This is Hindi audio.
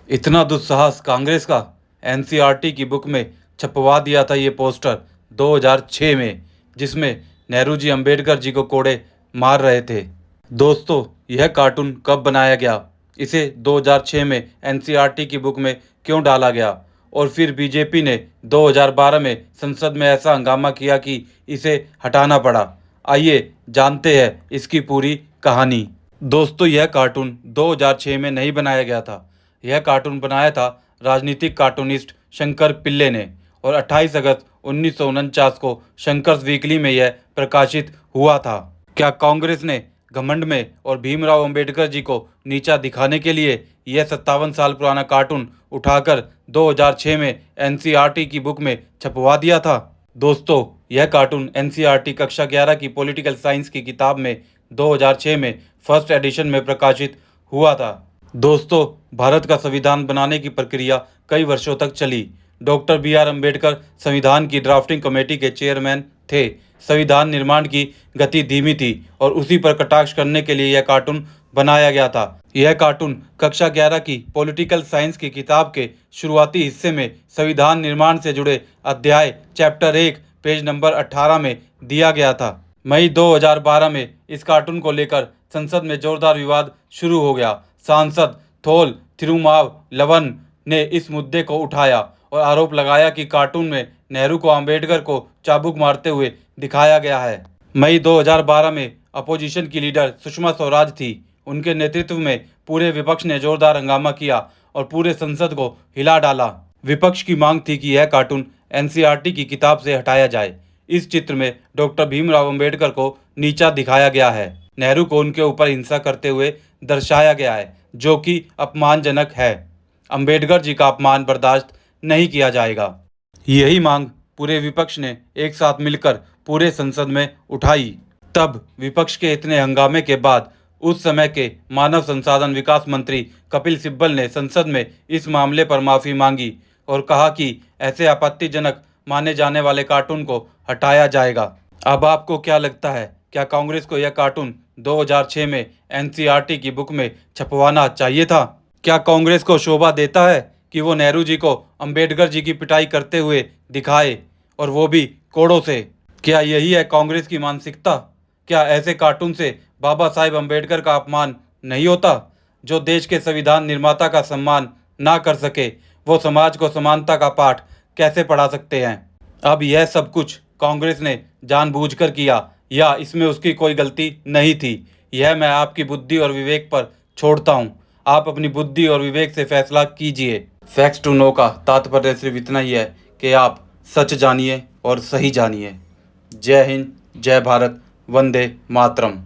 इतना दुस्साहस कांग्रेस का। एनसीईआरटी की बुक में छपवा दिया था ये पोस्टर 2006 में, जिसमें नेहरू जी अंबेडकर जी को कोड़े मार रहे थे। दोस्तों, यह कार्टून कब बनाया गया, इसे 2006 में एनसीईआरटी की बुक में क्यों डाला गया, और फिर बीजेपी ने 2012 में संसद में ऐसा हंगामा किया कि इसे हटाना पड़ा। आइए जानते हैं इसकी पूरी कहानी। दोस्तों, यह कार्टून 2006 में नहीं बनाया गया था। यह कार्टून बनाया था राजनीतिक कार्टूनिस्ट शंकर पिल्ले ने, और 28 अगस्त 1949 को शंकर्स वीकली में यह प्रकाशित हुआ था। क्या कांग्रेस ने घमंड में और भीमराव अंबेडकर जी को नीचा दिखाने के लिए यह 57 साल पुराना कार्टून उठाकर 2006 में एनसीईआरटी की बुक में छपवा दिया था? दोस्तों, यह कार्टून एनसीईआरटी कक्षा 11 की पॉलिटिकल साइंस की किताब में 2006 में फर्स्ट एडिशन में प्रकाशित हुआ था। दोस्तों, भारत का संविधान बनाने की प्रक्रिया कई वर्षों तक चली। Doctor B R. अम्बेडकर संविधान की ड्राफ्टिंग कमेटी के चेयरमैन थे। संविधान निर्माण की गति धीमी थी और उसी पर कटाक्ष करने के लिए यह कार्टून बनाया गया था। यह कार्टून कक्षा 11 की पॉलिटिकल साइंस की किताब के शुरुआती हिस्से में संविधान निर्माण से जुड़े अध्याय चैप्टर 1 पेज नंबर 18 में दिया गया था। मई 2012 में इस कार्टून को लेकर संसद में जोरदार विवाद शुरू हो गया। सांसद थोल तिरुमावलवन ने इस मुद्दे को उठाया और आरोप लगाया कि कार्टून में नेहरू को अंबेडकर को चाबुक मारते हुए दिखाया गया है। मई 2012 में अपोजिशन की लीडर सुषमा स्वराज थी। उनके नेतृत्व में पूरे विपक्ष ने जोरदार हंगामा किया और पूरे संसद को हिला डाला। विपक्ष की मांग थी कि यह कार्टून एनसीईआरटी की किताब से हटाया जाए। इस चित्र में डॉक्टर भीमराव अंबेडकर को नीचा दिखाया गया है। नेहरू को उनके ऊपर हिंसा करते हुए दर्शाया गया है, जो कि अपमानजनक है। अंबेडकर जी का अपमान बर्दाश्त नहीं किया जाएगा। यही मांग पूरे विपक्ष ने एक साथ मिलकर पूरे संसद में उठाई। तब विपक्ष के इतने हंगामे के बाद उस समय के मानव संसाधन विकास मंत्री कपिल सिब्बल ने संसद में इस मामले पर माफी मांगी और कहा कि ऐसे आपत्तिजनक माने जाने वाले कार्टून को हटाया जाएगा। अब आपको क्या लगता है, क्या कांग्रेस को यह कार्टून 2006 में एनसीईआरटी की बुक में छपवाना चाहिए था? क्या कांग्रेस को शोभा देता है कि वो नेहरू जी को अंबेडकर जी की पिटाई करते हुए दिखाए, और वो भी कोड़ों से? क्या यही है कांग्रेस की मानसिकता? क्या ऐसे कार्टून से बाबा साहेब अंबेडकर का अपमान नहीं होता? जो देश के संविधान निर्माता का सम्मान ना कर सके, वो समाज को समानता का पाठ कैसे पढ़ा सकते हैं? अब यह सब कुछ कांग्रेस ने जानबूझकर किया या इसमें उसकी कोई गलती नहीं थी, यह मैं आपकी बुद्धि और विवेक पर छोड़ता हूँ। आप अपनी बुद्धि और विवेक से फैसला कीजिए। फैक्ट्स टू नो का तात्पर्य सिर्फ इतना ही है कि आप सच जानिए और सही जानिए। जय हिंद, जय भारत, वंदे मातरम।